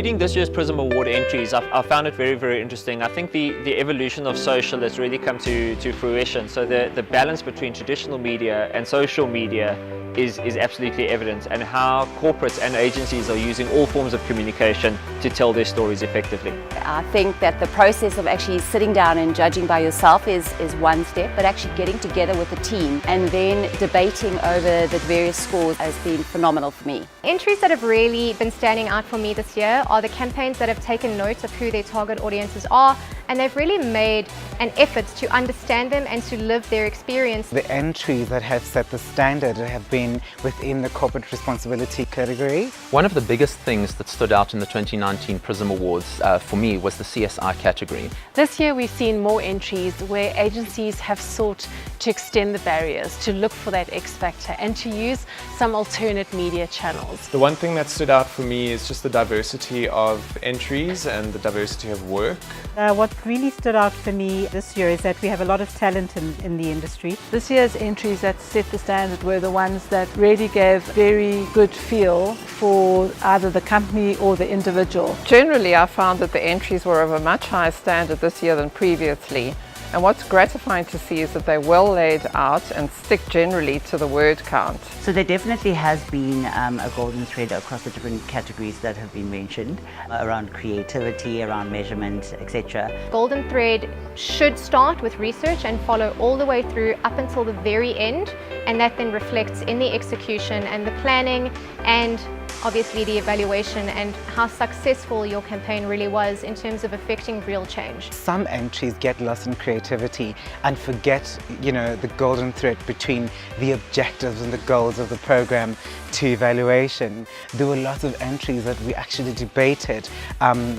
reading this year's PRISM Award entries, I found it very, very interesting. I think the evolution of social has really come to fruition. So the balance between traditional media and social media is absolutely evident, and how corporates and agencies are using all forms of communication to tell their stories effectively. I think that the process of actually sitting down and judging by yourself is one step, but actually getting together with a team and then debating over the various scores has been phenomenal for me. Entries that have really been standing out for me this year are the campaigns that have taken note of who their target audiences are, and they've really made an effort to understand them and to live their experience. The entries that have set the standard have been within the corporate responsibility category. One of the biggest things that stood out in the 2019 PRISM Awards for me was the CSI category. This year we've seen more entries where agencies have sought to extend the barriers, to look for that X factor and to use some alternate media channels. The one thing that stood out for me is just the diversity of entries and the diversity of work. What really stood out for me this year is that we have a lot of talent in the industry. This year's entries that set the standard were the ones that really gave very good feel for either the company or the individual. Generally, I found that the entries were of a much higher standard this year than previously. And what's gratifying to see is that they're well laid out and stick generally to the word count. So there definitely has been a golden thread across the different categories that have been mentioned, around creativity, around measurement, etc. Golden thread should start with research and follow all the way through up until the very end, and that then reflects in the execution and the planning and obviously the evaluation and how successful your campaign really was in terms of affecting real change. Some entries get lost in creativity and forget, the golden thread between the objectives and the goals of the program to evaluation. There were lots of entries that we actually debated.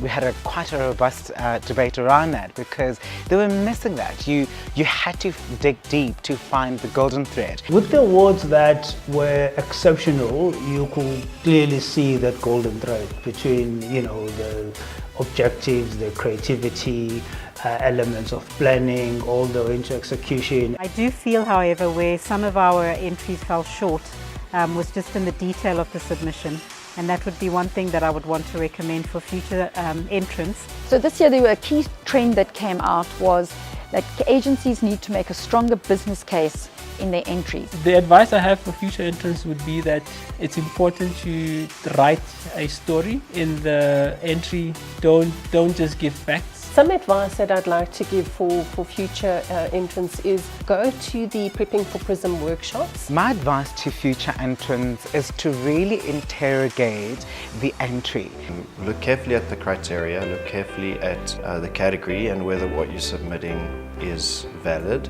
We had quite a robust debate around that because they were missing that. You had to dig deep to find the golden thread. With the awards that were exceptional, you could clearly see that golden thread between, the objectives, the creativity, elements of planning, all the way into execution. I do feel, however, where some of our entries fell short was just in the detail of the submission, and that would be one thing that I would want to recommend for future entrants. So this year a key trend that came out was that agencies need to make a stronger business case in their entries. The advice I have for future entrants would be that it's important to write a story in the entry. Don't just give facts. Some advice that I'd like to give for future entrants is go to the Prepping for PRISM workshops. My advice to future entrants is to really interrogate the entry. Look carefully at the criteria, look carefully at the category and whether what you're submitting is valid.